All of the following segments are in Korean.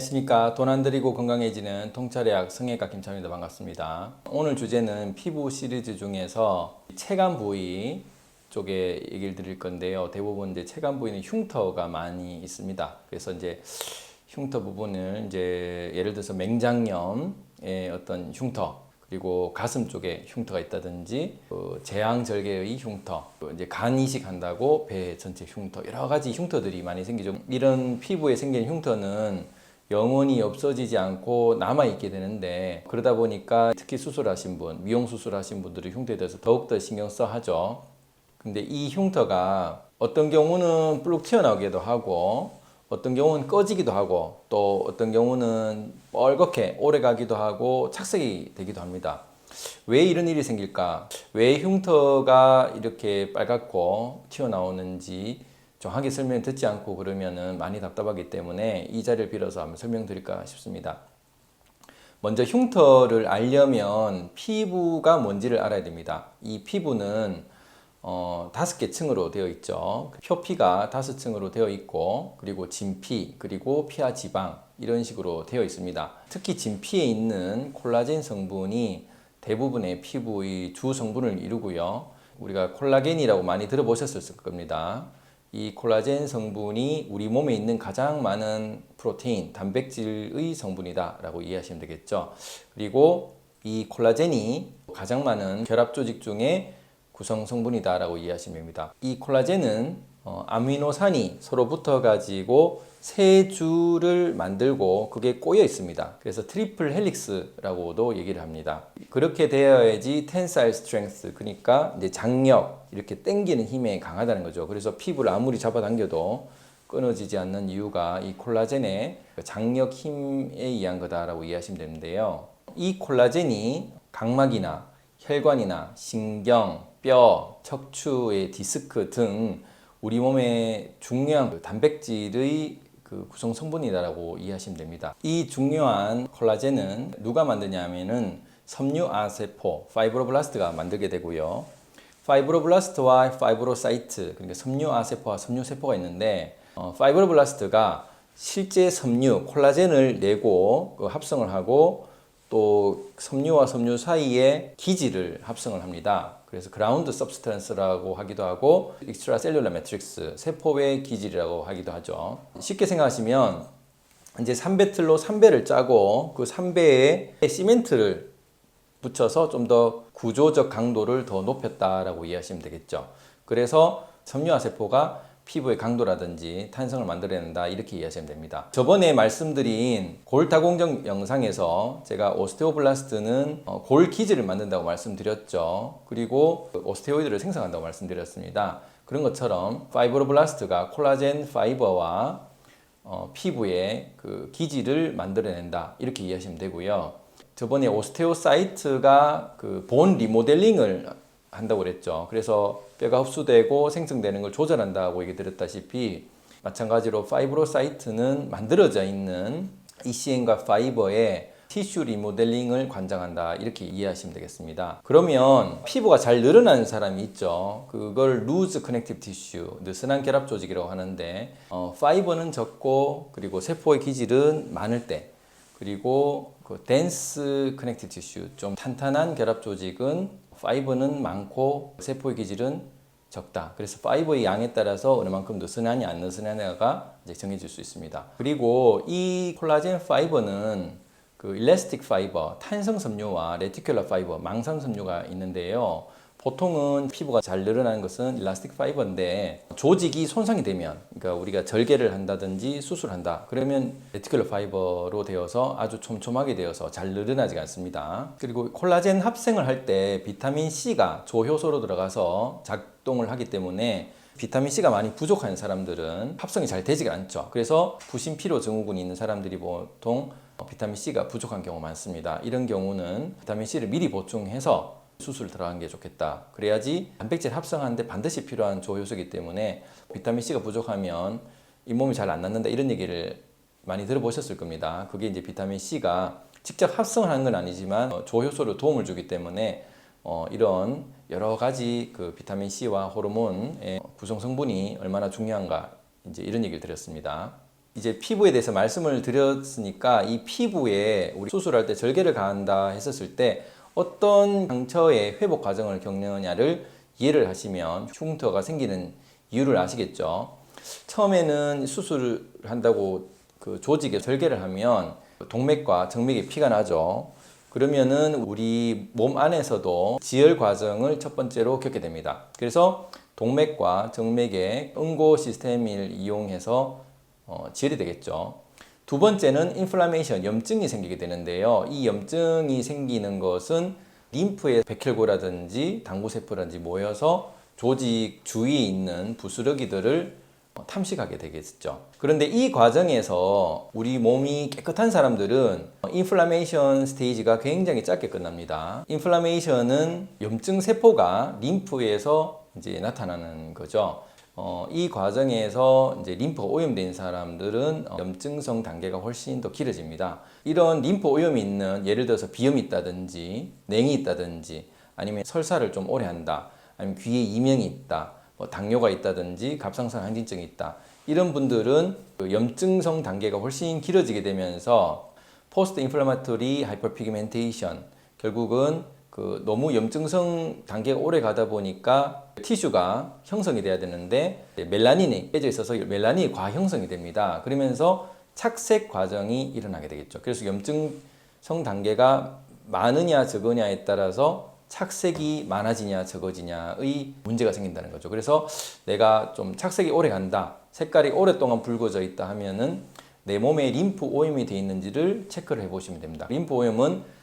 안녕하십니까. 돈 안 들이고 건강해지는 통찰의학 성형외과 김찬입니다. 반갑습니다. 오늘 주제는 피부 시리즈 중에서 체간 부위 쪽에 얘기를 드릴 건데요. 대부분 이제 체간 부위는 흉터가 많이 있습니다. 그래서 이제 흉터 부분을 이제 예를 들어서 맹장염의 어떤 흉터, 그리고 가슴 쪽에 흉터가 있다든지 제왕절개의 흉터, 이제 간 이식한다고 배 전체 흉터, 여러 가지 흉터들이 많이 생기죠. 이런 피부에 생긴 흉터는 영원히 없어지지 않고 남아있게 되는데, 그러다 보니까 특히 수술하신 분, 미용 수술하신 분들이 흉터에 대해서 더욱더 신경 써 하죠. 근데 이 흉터가 어떤 경우는 뿔룩 튀어나오기도 하고, 어떤 경우는 꺼지기도 하고, 또 어떤 경우는 뻘겋게 오래 가기도 하고 착색이 되기도 합니다. 왜 이런 일이 생길까? 왜 흉터가 이렇게 빨갛고 튀어나오는지 정확하게 설명 듣지 않고 그러면은 많이 답답하기 때문에 이 자리를 빌어서 한번 설명드릴까 싶습니다. 먼저 흉터를 알려면 피부가 뭔지를 알아야 됩니다. 이 피부는 5개 층으로 되어 있죠. 표피가 5층으로 되어 있고, 그리고 진피, 그리고 피하 지방, 이런 식으로 되어 있습니다. 특히 진피에 있는 콜라겐 성분이 대부분의 피부의 주 성분을 이루고요. 우리가 콜라겐이라고 많이 들어보셨을 겁니다. 이 콜라겐 성분이 우리 몸에 있는 가장 많은 프로테인, 단백질의 성분이다 라고 이해하시면 되겠죠. 그리고 이 콜라겐이 가장 많은 결합 조직 중에 구성 성분이다 라고 이해하시면 됩니다. 이 콜라겐은 아미노산이 서로 붙어 가지고 세 줄을 만들고 그게 꼬여 있습니다. 그래서 트리플 헬릭스라고도 얘기를 합니다. 그렇게 되어야지 텐사일 스트렝스, 그러니까 이제 장력, 이렇게 당기는 힘에 강하다는 거죠. 그래서 피부를 아무리 잡아당겨도 끊어지지 않는 이유가 이 콜라겐의 장력 힘에 의한 거다라고 이해하시면 되는데요. 이 콜라겐이 각막이나 혈관이나 신경, 뼈, 척추의 디스크 등 우리 몸의 중요한 단백질의 구성 성분이다라고 이해하시면 됩니다. 이 중요한 콜라겐은 누가 만드냐면은 섬유아세포, 파이브로블라스트가 만들게 되고요. 파이브로블라스트와 파이브로사이트, 그러니까 섬유아세포와 섬유세포가 있는데, 파이브로블라스트가 실제 섬유, 콜라겐을 내고 합성을 하고, 또 섬유와 섬유 사이에 기질을 합성을 합니다. 그래서 그라운드 서브스턴스라고 하기도 하고 익스트라셀룰러 매트릭스, 세포의 기질이라고 하기도 하죠. 쉽게 생각하시면 이제 삼배틀로 삼배를 짜고 그 삼배에 시멘트를 붙여서 좀 더 구조적 강도를 더 높였다라고 이해하시면 되겠죠. 그래서 섬유화세포가 피부의 강도라든지 탄성을 만들어낸다, 이렇게 이해하시면 됩니다. 저번에 말씀드린 골다공증 영상에서 제가 오스테오블라스트는 골 기질을 만든다고 말씀드렸죠. 그리고 오스테오이드를 생성한다고 말씀드렸습니다. 그런 것처럼 파이브로블라스트가 콜라겐 파이버와 피부의 그 기질을 만들어낸다, 이렇게 이해하시면 되고요. 저번에 오스테오사이트가 그 본 리모델링을 한다고 그랬죠. 그래서 뼈가 흡수되고 생성되는 걸 조절한다고 얘기 드렸다시피, 마찬가지로 파이브로사이트는 만들어져 있는 ECM과 파이버의 티슈 리모델링을 관장한다, 이렇게 이해하시면 되겠습니다. 그러면 피부가 잘 늘어나는 사람이 있죠. 그걸 루즈 커넥티브 티슈, 느슨한 결합 조직이라고 하는데, 파이버는 적고, 그리고 세포의 기질은 많을 때, 그리고 그 덴스 커넥티브 티슈, 좀 탄탄한 결합 조직은 파이버는 많고 세포의 기질은 적다. 그래서 파이버의 양에 따라서 어느 만큼 느슨하냐 안 느슨하냐가 이제 정해질 수 있습니다. 그리고 이 콜라겐 파이버는 그 일라스틱 파이버, 탄성 섬유와 레티큘러 파이버, 망상 섬유가 있는데요. 보통은 피부가 잘 늘어나는 것은 일라스틱 파이버인데, 조직이 손상이 되면, 그러니까 우리가 절개를 한다든지 수술한다, 그러면 레티큘러 파이버로 되어서 아주 촘촘하게 되어서 잘 늘어나지 않습니다. 그리고 콜라겐 합성을 할 때 비타민 C가 조효소로 들어가서 작동을 하기 때문에 비타민 C가 많이 부족한 사람들은 합성이 잘 되지가 않죠. 그래서 부신피로 증후군이 있는 사람들이 보통 비타민 C가 부족한 경우가 많습니다. 이런 경우는 비타민 C를 미리 보충해서 수술 들어간 게 좋겠다. 그래야지 단백질 합성하는데 반드시 필요한 조효소이기 때문에 비타민 C가 부족하면 잇몸이 잘 안 낫는다, 이런 얘기를 많이 들어보셨을 겁니다. 그게 이제 비타민 C가 직접 합성을 하는 건 아니지만 조효소로 도움을 주기 때문에 이런 여러 가지 그 비타민 C와 호르몬의 구성 성분이 얼마나 중요한가, 이제 이런 얘기를 드렸습니다. 이제 피부에 대해서 말씀을 드렸으니까 이 피부에 우리 수술할 때 절개를 가한다 했었을 때 어떤 상처의 회복 과정을 겪느냐를 이해를 하시면 흉터가 생기는 이유를 아시겠죠. 처음에는 수술을 한다고 그 조직에 절개를 하면 동맥과 정맥에 피가 나죠. 그러면은 우리 몸 안에서도 지혈 과정을 첫 번째로 겪게 됩니다. 그래서 동맥과 정맥의 응고 시스템을 이용해서 지혈이 되겠죠. 두 번째는 인플라메이션, 염증이 생기게 되는데요. 이 염증이 생기는 것은 림프의 백혈구라든지 당구세포라든지 모여서 조직 주위에 있는 부스러기들을 탐식하게 되겠죠. 그런데 이 과정에서 우리 몸이 깨끗한 사람들은 인플라메이션 스테이지가 굉장히 짧게 끝납니다. 인플라메이션은 염증 세포가 림프에서 이제 나타나는 거죠. 이 과정에서 이제 림프가 오염된 사람들은 염증성 단계가 훨씬 더 길어집니다. 이런 림프 오염이 있는, 예를 들어서 비염이 있다든지 냉이 있다든지 아니면 설사를 좀 오래 한다, 아니면 귀에 이명이 있다, 당뇨가 있다든지 갑상선 항진증이 있다, 이런 분들은 그 염증성 단계가 훨씬 길어지게 되면서 포스트 인플라마토리 하이퍼피그멘테이션, 결국은 그 너무 염증성 단계가 오래 가다 보니까 티슈가 형성이 돼야 되는데 멜라닌이 깨져 있어서 멜라닌이 과형성이 됩니다. 그러면서 착색 과정이 일어나게 되겠죠. 그래서 염증성 단계가 많으냐 적으냐에 따라서 착색이 많아지냐 적어지냐의 문제가 생긴다는 거죠. 그래서 내가 좀 착색이 오래 간다, 색깔이 오랫동안 붉어져 있다 하면은 내 몸에 림프 오염이 되어 있는지를 체크를 해보시면 됩니다. 림프 오염은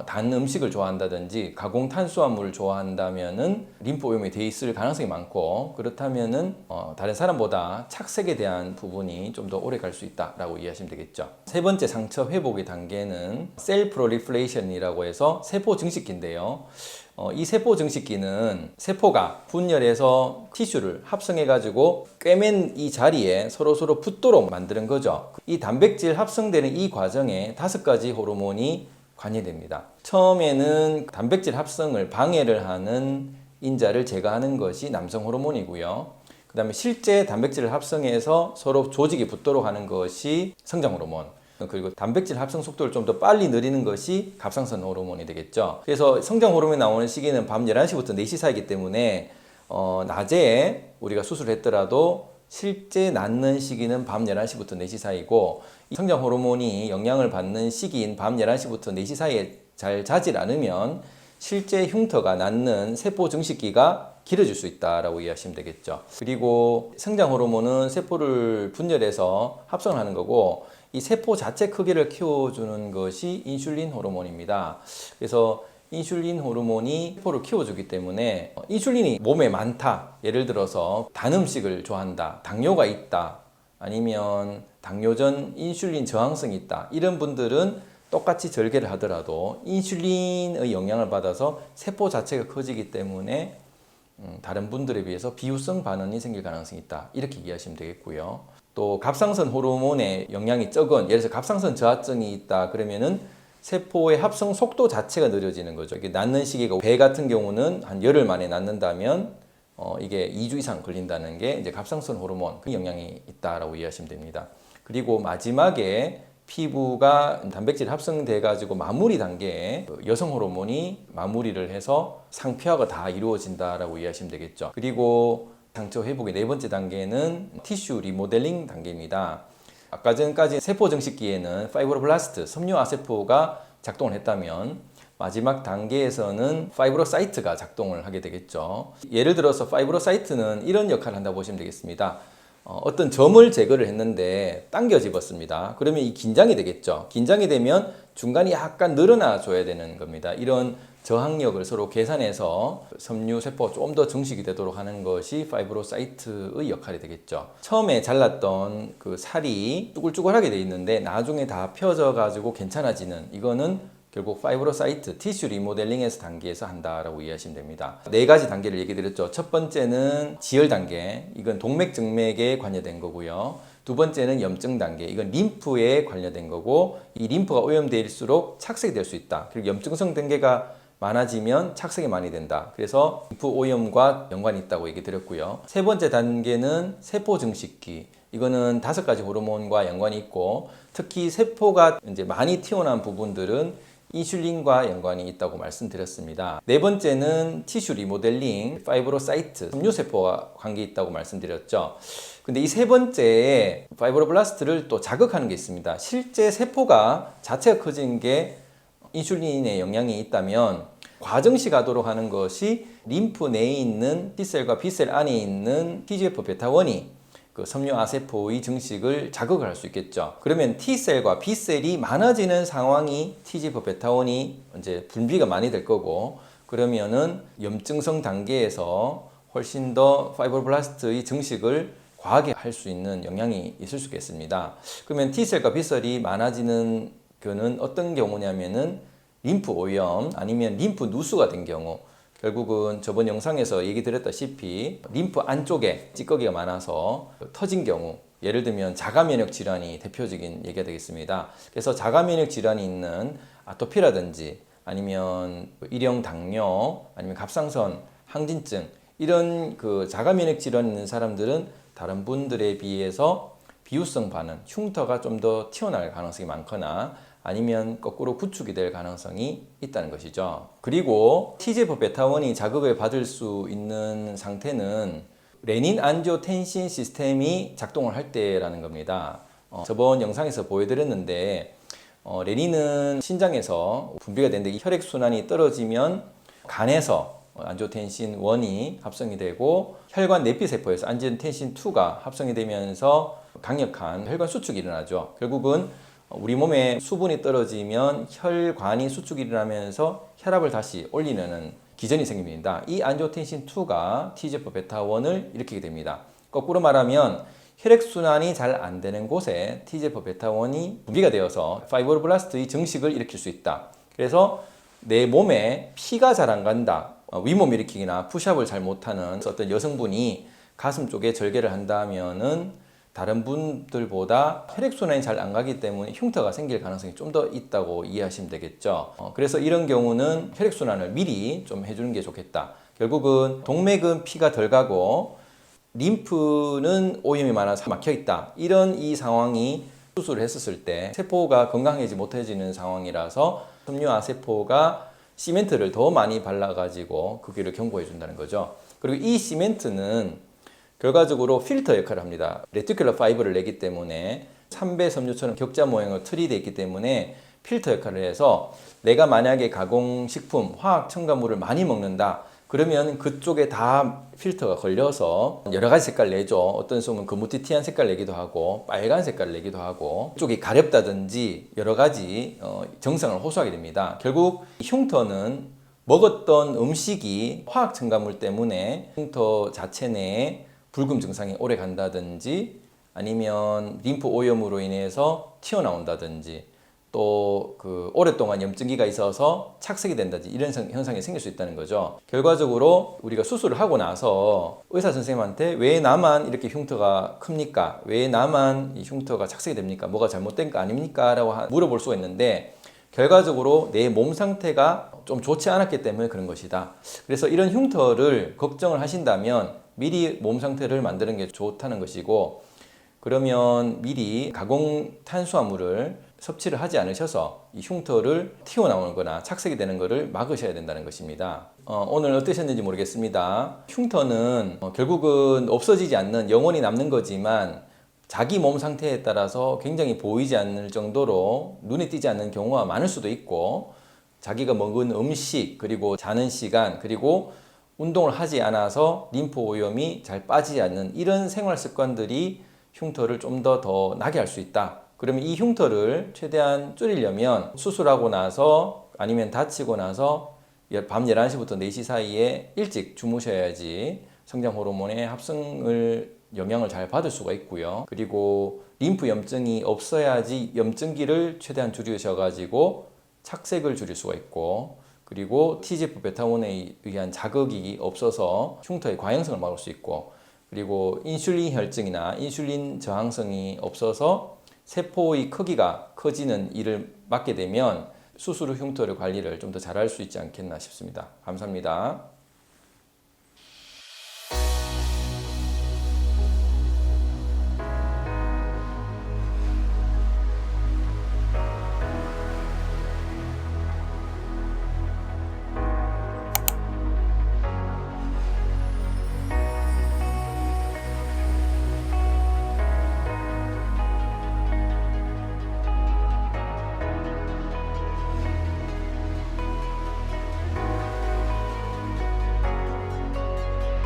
단 음식을 좋아한다든지 가공 탄수화물을 좋아한다면은 림프 오염이 돼 있을 가능성이 많고, 그렇다면은 다른 사람보다 착색에 대한 부분이 좀 더 오래 갈 수 있다라고 이해하시면 되겠죠. 세 번째 상처 회복의 단계는 셀 프롤리퍼레이션이라고 해서 세포 증식기인데요. 이 세포 증식기는 세포가 분열해서 티슈를 합성해 가지고 꿰맨 이 자리에 서로 붙도록 만드는 거죠. 이 단백질 합성되는 이 과정에 5가지 호르몬이 관여됩니다. 처음에는 단백질 합성을 방해를 하는 인자를 제거하는 것이 남성 호르몬이고요. 그 다음에 실제 단백질을 합성해서 서로 조직이 붙도록 하는 것이 성장 호르몬, 그리고 단백질 합성 속도를 좀 더 빨리 늘리는 것이 갑상선 호르몬이 되겠죠. 그래서 성장 호르몬이 나오는 시기는 밤 11시부터 4시 사이기 때문에 낮에 우리가 수술했더라도 실제 낫는 시기는 밤 11시부터 4시 사이고, 이 성장 호르몬이 영향을 받는 시기인 밤 11시부터 4시 사이에 잘 자질 않으면 실제 흉터가 낫는 세포 증식기가 길어질 수 있다라고 이해하시면 되겠죠. 그리고 성장 호르몬은 세포를 분열해서 합성하는 거고, 이 세포 자체 크기를 키워주는 것이 인슐린 호르몬입니다. 그래서 인슐린 호르몬이 세포를 키워주기 때문에 인슐린이 몸에 많다, 예를 들어서 단 음식을 좋아한다, 당뇨가 있다, 아니면 당뇨전 인슐린 저항성이 있다, 이런 분들은 똑같이 절개를 하더라도 인슐린의 영향을 받아서 세포 자체가 커지기 때문에 다른 분들에 비해서 비유성 반응이 생길 가능성이 있다, 이렇게 이해하시면 되겠고요. 또 갑상선 호르몬의 영향이 적은, 예를 들어서 갑상선 저하증이 있다 그러면은 세포의 합성 속도 자체가 느려지는 거죠. 이게 낫는 시기가, 배 같은 경우는 한 열흘 만에 낫는다면 이게 2주 이상 걸린다는 게 이제 갑상선 호르몬 그 영향이 있다라고 이해하시면 됩니다. 그리고 마지막에 피부가 단백질 합성돼 가지고 마무리 단계에 여성 호르몬이 마무리를 해서 상피화가 다 이루어진다라고 이해하시면 되겠죠. 그리고 상처 회복의 네 번째 단계는 티슈 리모델링 단계입니다. 아까 전까지 세포 증식기에는 파이브로블라스트, 섬유아세포가 작동을 했다면 마지막 단계에서는 파이브로사이트가 작동을 하게 되겠죠. 예를 들어서 파이브로사이트는 이런 역할을 한다고 보시면 되겠습니다. 어떤 점을 제거를 했는데 당겨 집었습니다. 그러면 이 긴장이 되겠죠. 긴장이 되면 중간이 약간 늘어나 줘야 되는 겁니다. 이런 저항력을 서로 계산해서 섬유세포가 좀 더 증식이 되도록 하는 것이 파이브로사이트의 역할이 되겠죠. 처음에 잘랐던 그 살이 쭈글쭈글하게 돼 있는데 나중에 다 펴져 가지고 괜찮아지는, 이거는 결국 파이브로사이트, 티슈 리모델링에서 단계에서 한다라고 이해하시면 됩니다. 4가지 단계를 얘기 드렸죠. 첫 번째는 지혈 단계, 이건 동맥 정맥에 관여된 거고요. 두 번째는 염증 단계, 이건 림프에 관여된 거고, 이 림프가 오염될수록 착색이 될 수 있다. 그리고 염증성 단계가 많아지면 착색이 많이 된다. 그래서 림프 오염과 연관이 있다고 얘기 드렸고요. 세 번째 단계는 세포 증식기, 이거는 5가지 호르몬과 연관이 있고 특히 세포가 이제 많이 튀어나온 부분들은 인슐린과 연관이 있다고 말씀드렸습니다. 네 번째는 티슈 리모델링, 파이브로사이트, 섬유세포와 관계 있다고 말씀드렸죠. 근데 이 세 번째에 파이브로블라스트를 또 자극하는 게 있습니다. 실제 세포가 자체가 커진 게 인슐린의 영향이 있다면 과정시 가도록 하는 것이 림프 내에 있는 T셀과 B셀 안에 있는 TGF-베타1이 그 섬유아세포의 증식을 자극을 할 수 있겠죠. 그러면 T셀과 B셀이 많아지는 상황이 TGF-베타1이 이제 분비가 많이 될 거고, 그러면은 염증성 단계에서 훨씬 더 파이브로블라스트의 증식을 과하게 할 수 있는 영향이 있을 수 있겠습니다. 그러면 T셀과 B셀이 많아지는 거는 어떤 경우냐면은 림프 오염 아니면 림프 누수가 된 경우, 결국은 저번 영상에서 얘기 드렸다시피 림프 안쪽에 찌꺼기가 많아서 터진 경우, 예를 들면 자가면역 질환이 대표적인 얘기가 되겠습니다. 그래서 자가면역 질환이 있는 아토피라든지 아니면 일형 당뇨 아니면 갑상선 항진증, 이런 그 자가면역 질환이 있는 사람들은 다른 분들에 비해서 비유성 반응, 흉터가 좀 더 튀어나올 가능성이 많거나 아니면 거꾸로 구축이 될 가능성이 있다는 것이죠. 그리고 TGF-베타1이 자극을 받을 수 있는 상태는 레닌 안지오텐신 시스템이 작동을 할 때라는 겁니다. 저번 영상에서 보여드렸는데 레닌은 신장에서 분비가 되는데 혈액순환이 떨어지면 간에서 안지오텐신 1이 합성이 되고 혈관 내피세포에서 안지오텐신 2가 합성이 되면서 강력한 혈관 수축이 일어나죠. 결국은 우리 몸에 수분이 떨어지면 혈관이 수축이 일어나면서 혈압을 다시 올리는 기전이 생깁니다. 이 안지오텐신 2가 TGF-베타1을 일으키게 됩니다. 거꾸로 말하면 혈액순환이 잘 안 되는 곳에 TGF-베타1이 분비가 되어서 파이브로블라스트의 증식을 일으킬 수 있다. 그래서 내 몸에 피가 잘 안 간다, 윗몸 일으키기나 푸시업을 잘 못하는 어떤 여성분이 가슴 쪽에 절개를 한다면은 다른 분들보다 혈액순환이 잘 안 가기 때문에 흉터가 생길 가능성이 좀 더 있다고 이해하시면 되겠죠. 그래서 이런 경우는 혈액순환을 미리 좀 해주는 게 좋겠다. 결국은 동맥은 피가 덜 가고 림프는 오염이 많아서 막혀 있다. 이런 이 상황이 수술을 했었을 때 세포가 건강해지지 못해지는 상황이라서 섬유아세포가 시멘트를 더 많이 발라가지고 그 길을 경고해 준다는 거죠. 그리고 이 시멘트는 결과적으로 필터 역할을 합니다. 레티큘러 파이버를 내기 때문에 3배 섬유처럼 격자 모양으로 틀이 되어 있기 때문에 필터 역할을 해서 내가 만약에 가공식품, 화학 첨가물을 많이 먹는다. 그러면 그쪽에 다 필터가 걸려서 여러 가지 색깔을 내죠. 어떤 솜은 거무튀튀한 색깔을 내기도 하고 빨간 색깔을 내기도 하고 쪽이 가렵다든지 여러 가지 정상을 호소하게 됩니다. 결국 흉터는 먹었던 음식이 화학 첨가물 때문에 흉터 자체 내에 불금 증상이 오래 간다든지 아니면 림프 오염으로 인해서 튀어나온다든지 또 그 오랫동안 염증기가 있어서 착색이 된다든지 이런 현상이 생길 수 있다는 거죠. 결과적으로 우리가 수술을 하고 나서 의사 선생님한테 왜 나만 이렇게 흉터가 큽니까? 왜 나만 이 흉터가 착색이 됩니까? 뭐가 잘못된 거 아닙니까? 라고 물어볼 수가 있는데 결과적으로 내 몸 상태가 좀 좋지 않았기 때문에 그런 것이다. 그래서 이런 흉터를 걱정을 하신다면 미리 몸 상태를 만드는 게 좋다는 것이고, 그러면 미리 가공 탄수화물을 섭취를 하지 않으셔서 이 흉터를 튀어나오거나 착색이 되는 것을 막으셔야 된다는 것입니다. 오늘 어떠셨는지 모르겠습니다. 흉터는 결국은 없어지지 않는, 영원히 남는 거지만 자기 몸 상태에 따라서 굉장히 보이지 않을 정도로 눈에 띄지 않는 경우가 많을 수도 있고, 자기가 먹은 음식, 그리고 자는 시간, 그리고 운동을 하지 않아서 림프 오염이 잘 빠지지 않는 이런 생활 습관들이 흉터를 좀 더 나게 할 수 있다. 그러면 이 흉터를 최대한 줄이려면 수술하고 나서 아니면 다치고 나서 밤 11시부터 4시 사이에 일찍 주무셔야지 성장 호르몬의 합성을 영향을 잘 받을 수가 있고요. 그리고 림프 염증이 없어야지 염증기를 최대한 줄이셔가지고 착색을 줄일 수가 있고, 그리고 TGF-베타1에 의한 자극이 없어서 흉터의 과형성을 막을 수 있고, 그리고 인슐린 혈증이나 인슐린 저항성이 없어서 세포의 크기가 커지는 일을 막게 되면 수술 후 흉터를 관리를 좀 더 잘할 수 있지 않겠나 싶습니다. 감사합니다.